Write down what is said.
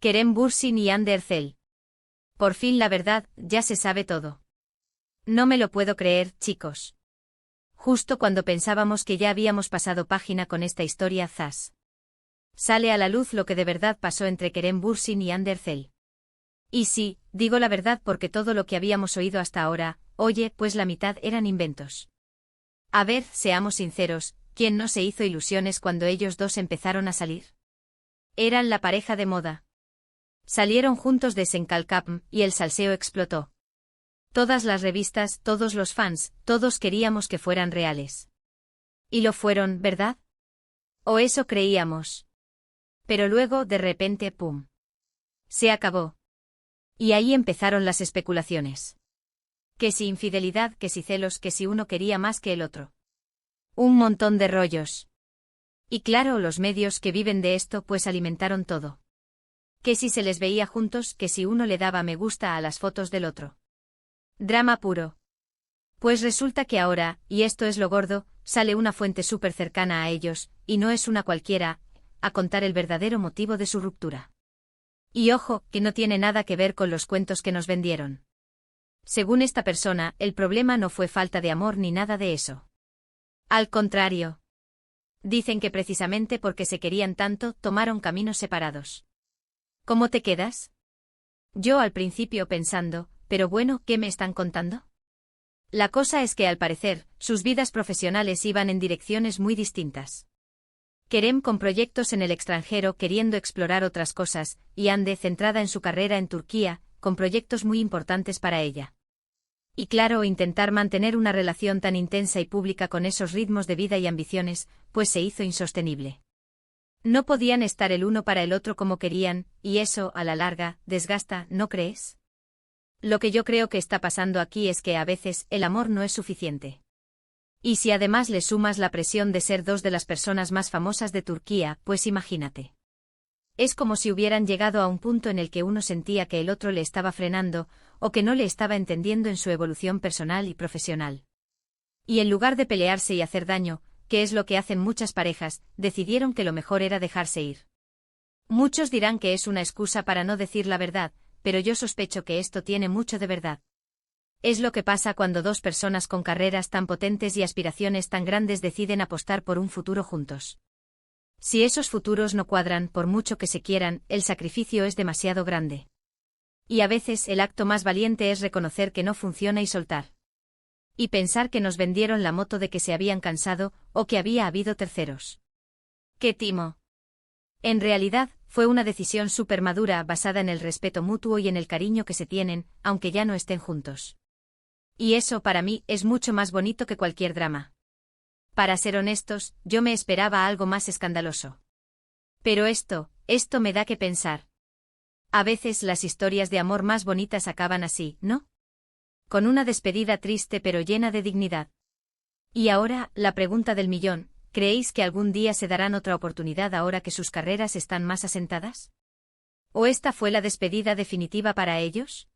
Kerem Bürsin y Hande Erçel. Por fin la verdad, ya se sabe todo. No me lo puedo creer, chicos. Justo cuando pensábamos que ya habíamos pasado página con esta historia, zas. Sale a la luz lo que de verdad pasó entre Kerem Bürsin y Hande Erçel. Y sí, digo la verdad porque todo lo que habíamos oído hasta ahora, oye, pues la mitad eran inventos. A ver, seamos sinceros, ¿quién no se hizo ilusiones cuando ellos dos empezaron a salir? Eran la pareja de moda. Salieron juntos de Senkalkapm y el salseo explotó. Todas las revistas, todos los fans, todos queríamos que fueran reales. Y lo fueron, ¿verdad? O eso creíamos. Pero luego, de repente, ¡pum! Se acabó. Y ahí empezaron las especulaciones. Que si infidelidad, que si celos, que si uno quería más que el otro. Un montón de rollos. Y claro, los medios que viven de esto pues alimentaron todo. Que si se les veía juntos, que si uno le daba me gusta a las fotos del otro. Drama puro. Pues resulta que ahora, y esto es lo gordo, sale una fuente súper cercana a ellos, y no es una cualquiera, a contar el verdadero motivo de su ruptura. Y ojo, que no tiene nada que ver con los cuentos que nos vendieron. Según esta persona, el problema no fue falta de amor ni nada de eso. Al contrario. Dicen que precisamente porque se querían tanto, tomaron caminos separados. ¿Cómo te quedas? Yo al principio pensando, pero bueno, ¿qué me están contando? La cosa es que al parecer, sus vidas profesionales iban en direcciones muy distintas. Kerem con proyectos en el extranjero queriendo explorar otras cosas, y Hande centrada en su carrera en Turquía, con proyectos muy importantes para ella. Y claro, intentar mantener una relación tan intensa y pública con esos ritmos de vida y ambiciones, pues se hizo insostenible. No podían estar el uno para el otro como querían, y eso, a la larga, desgasta, ¿no crees? Lo que yo creo que está pasando aquí es que a veces el amor no es suficiente. Y si además le sumas la presión de ser dos de las personas más famosas de Turquía, pues imagínate. Es como si hubieran llegado a un punto en el que uno sentía que el otro le estaba frenando, o que no le estaba entendiendo en su evolución personal y profesional. Y en lugar de pelearse y hacer daño, que es lo que hacen muchas parejas, decidieron que lo mejor era dejarse ir. Muchos dirán que es una excusa para no decir la verdad, pero yo sospecho que esto tiene mucho de verdad. Es lo que pasa cuando dos personas con carreras tan potentes y aspiraciones tan grandes deciden apostar por un futuro juntos. Si esos futuros no cuadran, por mucho que se quieran, el sacrificio es demasiado grande. Y a veces el acto más valiente es reconocer que no funciona y soltar. Y pensar que nos vendieron la moto de que se habían cansado, o que había habido terceros. ¡Qué timo! En realidad, fue una decisión súper madura basada en el respeto mutuo y en el cariño que se tienen, aunque ya no estén juntos. Y eso para mí es mucho más bonito que cualquier drama. Para ser honestos, yo me esperaba algo más escandaloso. Pero esto me da que pensar. A veces las historias de amor más bonitas acaban así, ¿no? Con una despedida triste pero llena de dignidad. Y ahora, la pregunta del millón, ¿creéis que algún día se darán otra oportunidad ahora que sus carreras están más asentadas? ¿O esta fue la despedida definitiva para ellos?